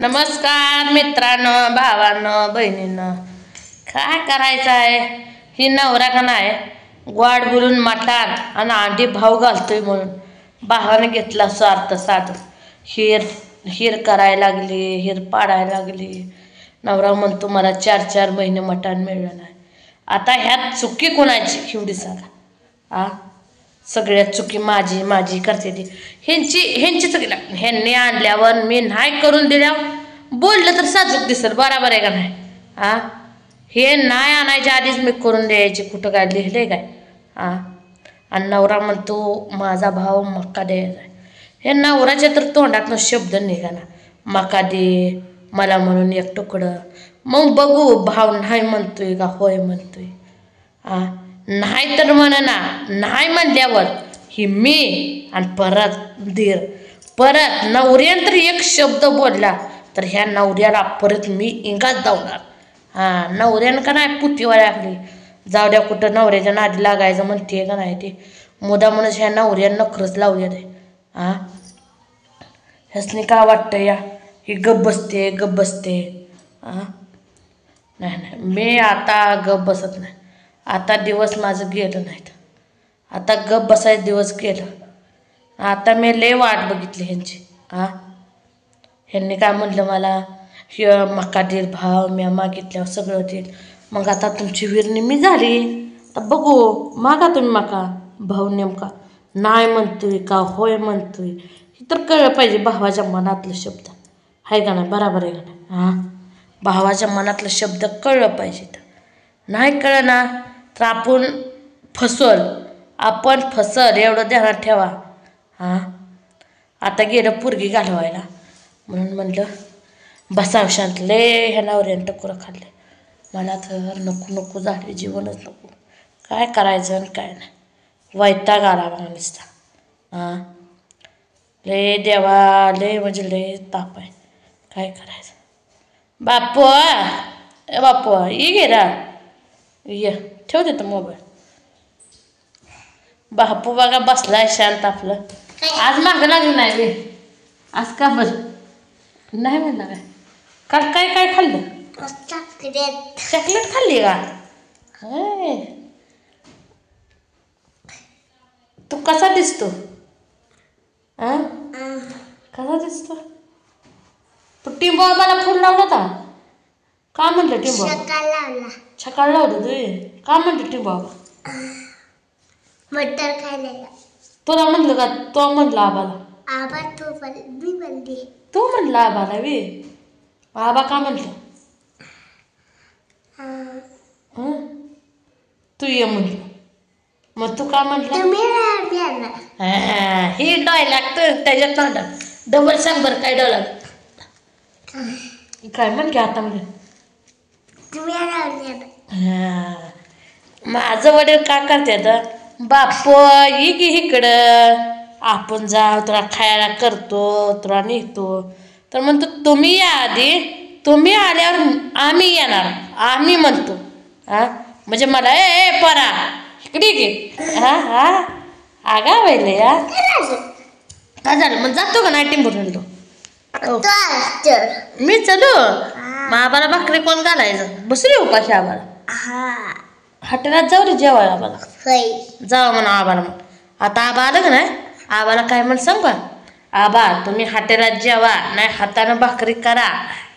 नमस्कार मित्रांनो, भावांनो, बहिणींनो. काय करायचं आहे? ही नवरा का नाही गोड बोलून मटाण आणि अंडी भाव घालतोय म्हणून भावाने घेतला स्वार्थ साध. हिर करायला लागली, हिर पाडायला लागली. नवरा म्हणतो मला 4-4 महिने मटाण मिळलं नाही. आता ह्यात चुकी कोणाची एवढी सांगा? सगळ्यात चुकी माझी करते ती. ह्यांची चुकी लागते. ह्यांनी आणल्यावर मी नाही करून दिल्यावर बोललं तर साजूक दिसेल. बरोबर आहे का नाही? हे नाही आणायच्या आधीच मी करून द्यायची. कुठं काय लिहिले काय? आणि नवरा म्हणतो माझा भाव मक्का द्यायचा आहे. हे नवऱ्याच्या तर तोंडातनं शब्द निघाला, मका दे मला म्हणून एक तुकडं. मग बघू भाव नाही म्हणतोय का होय म्हणतोय. नाही तर म्हणा ना, नाही म्हणल्यावर ही मी आणि परत नवऱ्यानं तर एक शब्द बोलला तर ह्या नवऱ्याला परत मी इंगात धावणार. नवऱ्यानं का नाही पुतीवाळ्या आपली जाऊ द्या, कुठं नवऱ्याच्या नादी लागायचं म्हणते का नाही ते मुदा म्हणून ह्या नवऱ्यानं नखरच लावल्या ते. ह्यासनी का वाटतं या ही गप बसते. नाही मी आता गप बसत नाही. आता दिवस माझं गेलं नाहीत. आता गप बसायचं दिवस गेलं. आता मी लय वाट बघितली ह्यांची. ह्यांनी काय म्हणलं मला मका देईल भाव, मी मागितल्यावर सगळं देईल. मग आता तुमची विरणी झाली. तर बघू मागा तुम्ही मका. भाऊ नेमका नाही म्हणतोय का होय म्हणतोय हे तर कळलं पाहिजे. भावाच्या मनातलं शब्द आहे का नाही? बरोबर आहे का नाही? भावाच्या मनातलं शब्द कळलं पाहिजे. तर नाही कळलं ना तर आपण फसल एवढं ध्यानात ठेवा. आता गेलं पोरगी घालवायला म्हणून म्हणलं बसाव शांत. लय ह्या नवऱ्यानं टकोरं खाल्ले. मला तर नको झाले, जीवनच नको. काय करायचं आणि काय नाही. वैताग आला बघा नुसता. लय देवा, लय म्हणजे लय ताप आहे. काय करायचं? बापू ये गे रा ये ठेव देतो मोबाईल. बापू बघा बसलाय शांत आपलं. आज मागं लागलं नाही वे. आज का बरं नाही म्हणलं काय? काय खाल्लं? चॉकलेट खाल्ली का? तू कसा दिसतो? कसा दिसतो? तू टिंबोबाला फुल लावला होता का? म्हणलं टिंबो छकाळ लावलं तू का? म्हणलं टिंबोबा मटर खायला तुला म्हणलं का? तो म्हणला आबाला. तू म्हणला आबाला वे. आबा का म्हणलं? तू ये म्हणलं. मग तू का म्हणलं? ही डायलॉग तर त्याच्यात तोंडात डबल सांग बरं. काय डायलॉग काय म्हणते आता? म्हणजे माझं वडील का करतात? बाप ये की इकडं आपण जाऊ, तुला खायला करतो, तुला नेतो. तर म्हणतो तुम्ही या आधी, तुम्ही आल्यावर आम्ही येणार. आम्ही म्हणतो म्हणजे मला ए परा इकडे घे. आगा वैले या काय झालं? मग जातो का नाही टिंबून? मी चलो. मग आबाला भाकरी कोण घालायचं? बसली उपाशी आबाला. हॉटेलात जाऊ रे जेवायला आबाला. जाऊ म्हणा आबाला. मग आता आबा आलं का नाही? आबाला काय म्हण सांग का? आबा तुम्ही हॉटेलात जेवा, नाही हातानं भाकरी करा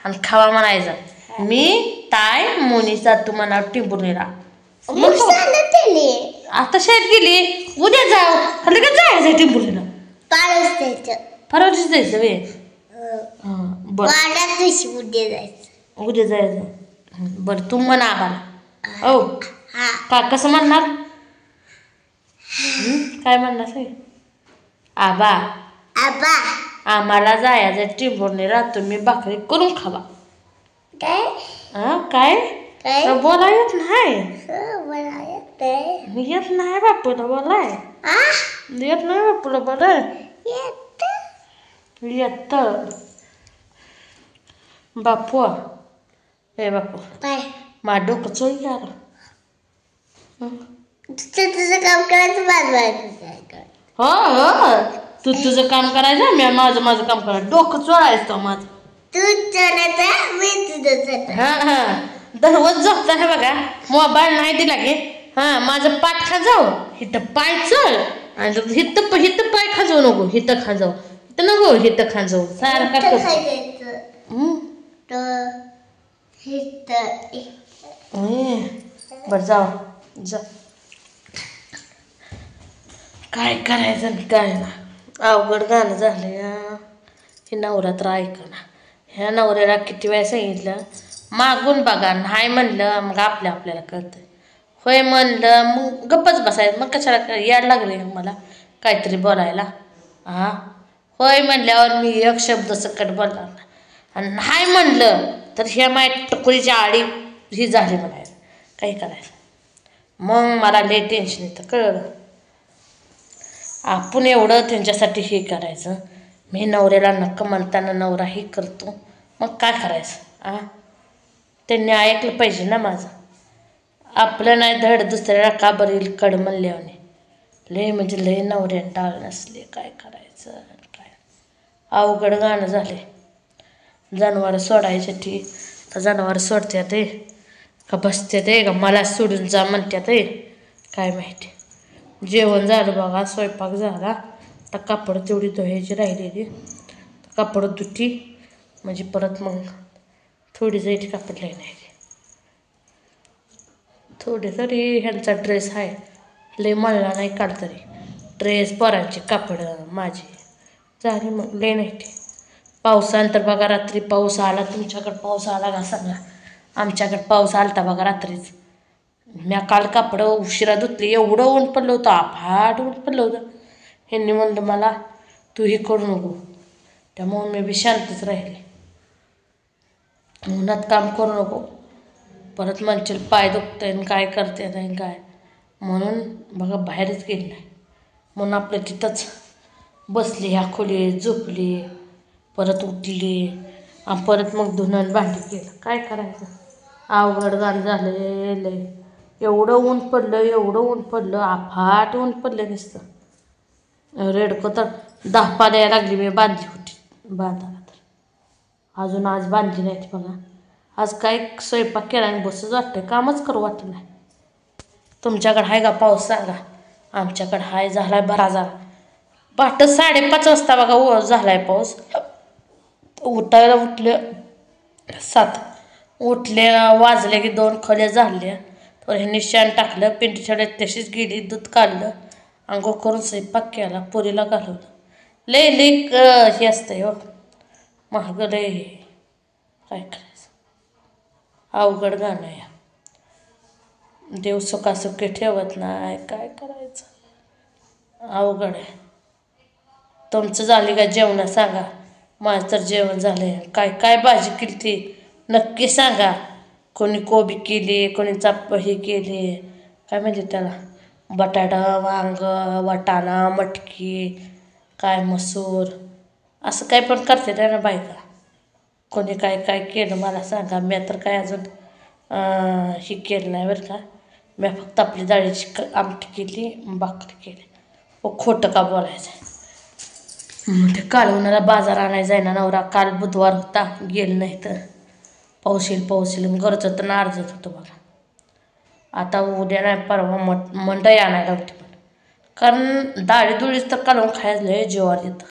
आणि खावा म्हणायचं. मी ताय मोनीचा तुम्हाला टिंबुर्णीला आता शाळेत गेली. उद्या जाऊ खाली का जायचं टिंबुर्णीला? परवा दिवशी जायचं वे. उद्या जायचं. बरं तू म्हणा आबाला. का कसं म्हणणार? काय म्हणणार? आबा आम्हाला जायचं टिंबुर्णीला, तुम्ही भाकरी करून खावा. काय बोला येत नाही? येत नाही बापूला बोलाय? येत नाही बापूला बोलाय? येत बापू. हे बापू माझं डोकं चोळी आलं. तुझं काम करायचं. हो तू तुझं काम करायचं, मी माझं काम करायचं. डोकं चोळायचं माझं. तू चढायचा मी तुझं चढ. हा हा दररोज झोपता है बघा मोबाईल नाही दिला की हा माझं पाठ खाजाव हिथं पाय चढ आणि हिथं हिथं पाय खाजवू नको हिथं खाजाव हिथं नको हिथं खाजाव सारखा इथं करतो. खायचं तर बरं जाऊ जा काय करायचं आणि काय ना अवघड गाणं झालं या हे नवरात्र ऐकणं. ह्या नवऱ्याला किती वेळा सांगितलं मागून बघा नाही म्हणलं मग आपल्याला कळतं. होय म्हणलं मग गप्पच बसायचं. मग कशाला याड लागले मला काहीतरी बोलायला. हां होय म्हणल्यावर मी एक शब्द सकट बोलणार ना आणि नाही म्हणलं तर ह्या माझ्या टकुरीच्या आडी ही झाली म्हणायचं. काही करायचं मग मला लय टेन्शन येतं कळलं. आपण एवढं त्यांच्यासाठी हे करायचं मी नवऱ्याला नक्क म्हणताना नवरा हे करतो मग काय करायचं. त्यांनी ऐकलं पाहिजे ना माझं. आपलं नाही धड दुसऱ्याला का बरं येईल कड म्हणल्याने लय म्हणजे लय नवऱ्याने डाळ नसले काय करायचं काय अवघड गाणं झाले. जनावर सोडायसाठी तर जनावर सोडत्यात का बसत्यात का मला सोडून जा म्हणतात काय माहिती. जेवण झालं बघा स्वयंपाक झाला तर कापड तेवढी धुवायची राहिलेली कापड धुती म्हणजे परत मग थोडी जायची कापड नाही थोडी तरी ह्यांचा ड्रेस आहे लय मळला नाही काढ तरी ड्रेस पोरांची कापडं माझी झाली मग लय नाही ते. पावसानंतर बघा रात्री पाऊस आला. तुमच्याकडं पाऊस आला का सांगा. आमच्याकडं पाऊस आलता बघा रात्रीच. म्या काल कापडं उशिरा धुतली एवढं ऊन पडलं होतं अफाट ऊन पडलं होतं. ह्यांनी म्हणलं मला तू हे करू नको त्यामुळे मी बी शांतच राहिले. उन्हात काम करू नको परत म्हणशील पाय दुखतंय आणि काय करते नाही काय म्हणून बघा बाहेरच गेली नाही. म्हणून आपलं तिथंच बसली ह्या खोलीत झोपली परत उठली आणि परत मग धुणं भांडी केलं. काय करायचं अवघड गाणं झालं लय. एवढं ऊन पडलं अफाट ऊन पडलं नुसतं रेडकं तर 10 पाण्या लागली मी बांधली होती बांधायला तर अजून आज बांधली नाही ती बघा. आज काय स्वयंपाक केला आणि बसच वाटतं कामच करू वाटत नाही. तुमच्याकडं आहे का पाऊस सांगा. आमच्याकडं हाय झालाय बरा झाला. पहाटे 5:30 वाजता बघा झालाय पाऊस. उठायला उठलं 7 उठले वाजले की 2 खोल्या झाल्या तर ह्यांनी शान टाकलं पिंटी छड्यात तशीच गेली दूध काढलं अंघोळ करून स्वयंपाक केला पोरीला घालवलं. लय हे असतंय हो महाग लय काय करायचं अवघड गाणं आहे. देव सुखासुखी ठेवत नाही काय करायचं अवघड आहे. तुमचं झाली का जेवण सांगा. माझं तर जेवण झालंय. काय काय भाजी केली ती नक्की सांगा. कोणी कोबी केली कोणी हे केली काय म्हणजे त्याला बटाटा वांग वाटाणा मटकी काय मसूर असं काय पण करते ना बायका. कोणी काय काय केलं मला सांगा. मी तर काय अजून हे केलं नाही बरं का. मी फक्त आपली डाळीची आमटी केली भाकरी केली. खोटं का बोलायचं. ते कालवणाला बाजार आणायला जाईना नवरा. काल बुधवार होता गेलं नाही तर पाऊस येईल गरजत तर अर्जत होतं बघा. आता उद्या नाही परवा मंडई आणायला होती पण कारण डाळी दुळीच तर कालवून खायला लय जीवावर येतं.